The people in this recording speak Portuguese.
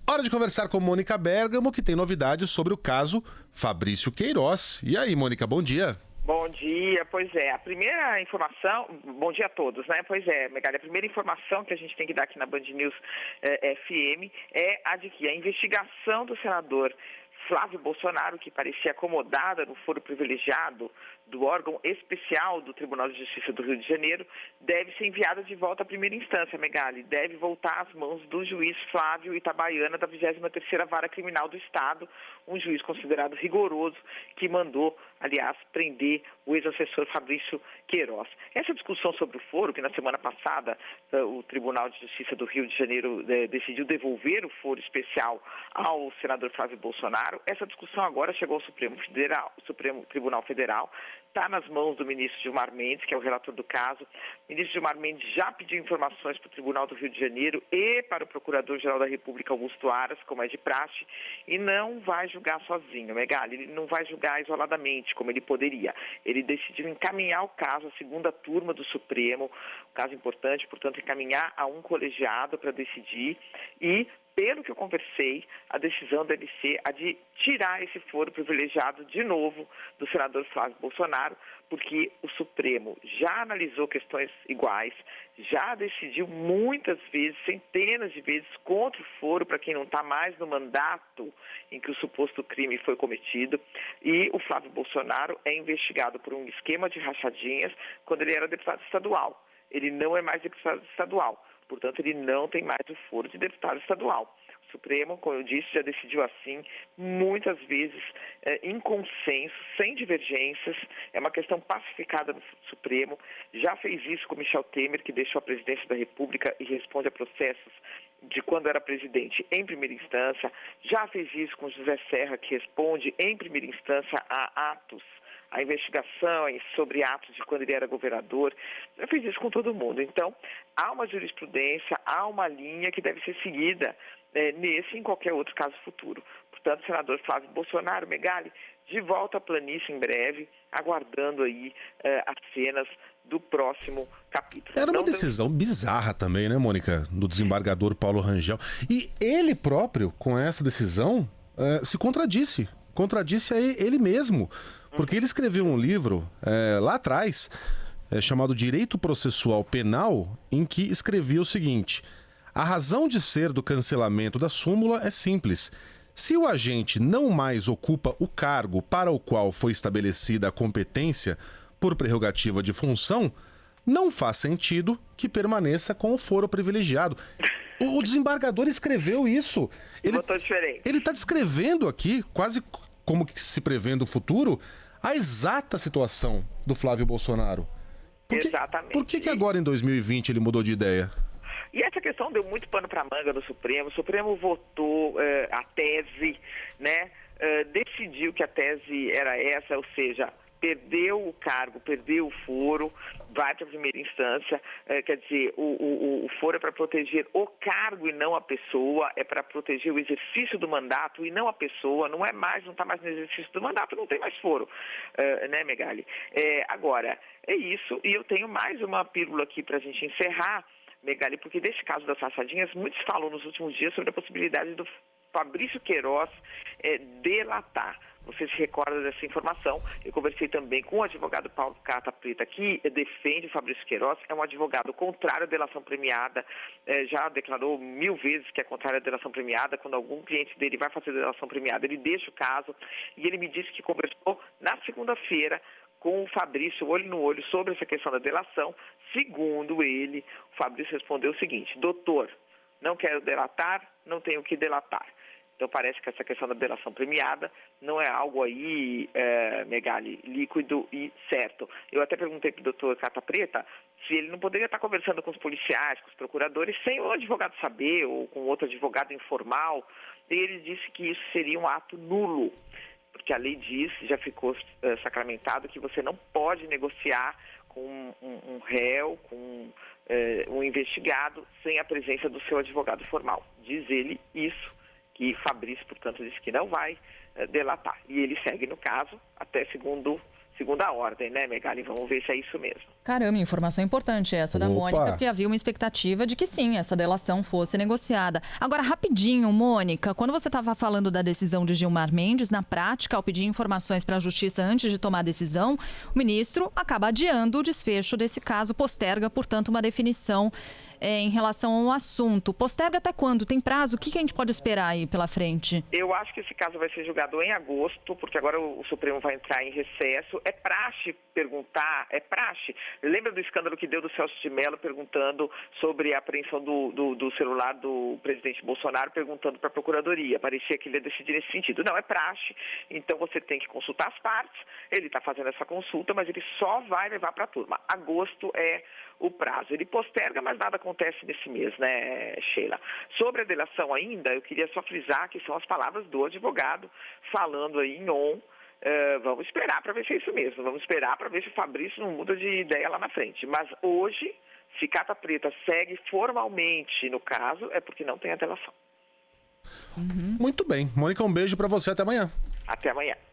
Hora de conversar com Mônica Bergamo, que tem novidades sobre o caso Fabrício Queiroz. E aí, Mônica, bom dia. Bom dia, pois é, a primeira informação, bom dia a todos, né? Pois é, Megali, a primeira informação que a gente tem que dar aqui na Band News FM é a de que a investigação do senador Flávio Bolsonaro, que parecia acomodada no foro privilegiado do órgão especial do Tribunal de Justiça do Rio de Janeiro, deve ser enviada de volta à primeira instância, Megali. Deve voltar às mãos do juiz Flávio Itabaiana, da 23ª Vara Criminal do Estado, um juiz considerado rigoroso, que mandou, aliás, prender o ex-assessor Fabrício Queiroz. Essa discussão sobre o foro, que na semana passada o Tribunal de Justiça do Rio de Janeiro decidiu devolver o foro especial ao senador Flávio Bolsonaro, essa discussão agora chegou ao Supremo Tribunal Federal, está nas mãos do ministro Gilmar Mendes, que é o relator do caso. O ministro Gilmar Mendes já pediu informações para o Tribunal do Rio de Janeiro e para o Procurador-Geral da República, Augusto Aras, como é de praxe, e não vai julgar sozinho, Megali. Ele não vai julgar isoladamente, como ele poderia. Ele decidiu encaminhar o caso à segunda turma do Supremo, um caso importante, portanto, encaminhar a um colegiado para decidir e, pelo que eu conversei, a decisão deve ser a de tirar esse foro privilegiado de novo do senador Flávio Bolsonaro, porque o Supremo já analisou questões iguais, já decidiu muitas vezes, centenas de vezes, contra o foro para quem não está mais no mandato em que o suposto crime foi cometido, e o Flávio Bolsonaro é investigado por um esquema de rachadinhas quando ele era deputado estadual. Ele não é mais deputado estadual. Portanto, ele não tem mais o foro de deputado estadual. O Supremo, como eu disse, já decidiu assim, muitas vezes em consenso, sem divergências. É uma questão pacificada no Supremo. Já fez isso com Michel Temer, que deixou a presidência da República e responde a processos de quando era presidente em primeira instância. Já fez isso com José Serra, que responde em primeira instância a atos, a investigação sobre atos de quando ele era governador. Eu fiz isso com todo mundo. Então, há uma jurisprudência, há uma linha que deve ser seguida nesse e em qualquer outro caso futuro. Portanto, senador Flávio Bolsonaro, Megali, de volta à planície em breve, aguardando aí as cenas do próximo capítulo. Era uma decisão bizarra também, né, Mônica, do desembargador Paulo Rangel. E ele próprio, com essa decisão, se contradisse a ele mesmo. Porque ele escreveu um livro lá atrás, chamado Direito Processual Penal, em que escrevia o seguinte: a razão de ser do cancelamento da súmula é simples. Se o agente não mais ocupa o cargo para o qual foi estabelecida a competência por prerrogativa de função, não faz sentido que permaneça com o foro privilegiado. O desembargador escreveu isso. Ele está descrevendo aqui, quase como que se prevendo o futuro, a exata situação do Flávio Bolsonaro. Exatamente. Por que agora em 2020 ele mudou de ideia? E essa questão deu muito pano para manga no Supremo. O Supremo votou a tese, né? Decidiu que a tese era essa, ou seja, perdeu o cargo, perdeu o foro, vai para a primeira instância, quer dizer, o foro é para proteger o cargo e não a pessoa, é para proteger o exercício do mandato e não a pessoa, não está mais no exercício do mandato, não tem mais foro, né, Megali? Agora, é isso, e eu tenho mais uma pílula aqui para a gente encerrar, Megali, porque desse caso das rachadinhas, muitos falam nos últimos dias sobre a possibilidade do Fabrício Queiroz delatar. Você se recorda dessa informação? Eu conversei também com o advogado Paulo Carta Preta, que defende o Fabrício Queiroz, é um advogado contrário à delação premiada, já declarou 1000 vezes que é contrário à delação premiada. Quando algum cliente dele vai fazer delação premiada, ele deixa o caso, e ele me disse que conversou na segunda-feira com o Fabrício, olho no olho, sobre essa questão da delação. Segundo ele, o Fabrício respondeu o seguinte: doutor, não quero delatar, não tenho o que delatar. Então parece que essa questão da delação premiada não é algo aí, Megali, líquido e certo. Eu até perguntei para o doutor Carta Preta se ele não poderia estar conversando com os policiais, com os procuradores, sem o advogado saber, ou com outro advogado informal, e ele disse que isso seria um ato nulo, porque a lei diz, já ficou sacramentado, que você não pode negociar com um réu, com um investigado, sem a presença do seu advogado formal. Diz ele isso, que Fabrício, portanto, disse que não vai delatar. E ele segue no caso até segunda ordem, né, Megali? Vamos ver se é isso mesmo. Caramba, informação importante essa da Mônica, porque havia uma expectativa de que sim, essa delação fosse negociada. Agora, rapidinho, Mônica, quando você estava falando da decisão de Gilmar Mendes, na prática, ao pedir informações para a Justiça antes de tomar a decisão, o ministro acaba adiando o desfecho desse caso, posterga, portanto, uma definição em relação ao assunto. Posterga até quando? Tem prazo? O que a gente pode esperar aí pela frente? Eu acho que esse caso vai ser julgado em agosto, porque agora o Supremo vai entrar em recesso. É praxe perguntar, é praxe. Lembra do escândalo que deu do Celso de Mello perguntando sobre a apreensão do celular do presidente Bolsonaro, perguntando para a Procuradoria. Parecia que ele ia decidir nesse sentido. Não, é praxe. Então você tem que consultar as partes. Ele está fazendo essa consulta, mas ele só vai levar para a turma. Agosto é o prazo. Ele posterga, mas nada acontece nesse mês, né, Sheila? Sobre a delação ainda, eu queria só frisar que são as palavras do advogado falando aí em on. Vamos esperar para ver se é isso mesmo. Vamos esperar para ver se o Fabrício não muda de ideia lá na frente. Mas hoje, se Cata Preta segue formalmente no caso, é porque não tem a delação. Muito bem. Mônica, um beijo para você. Até amanhã. Até amanhã.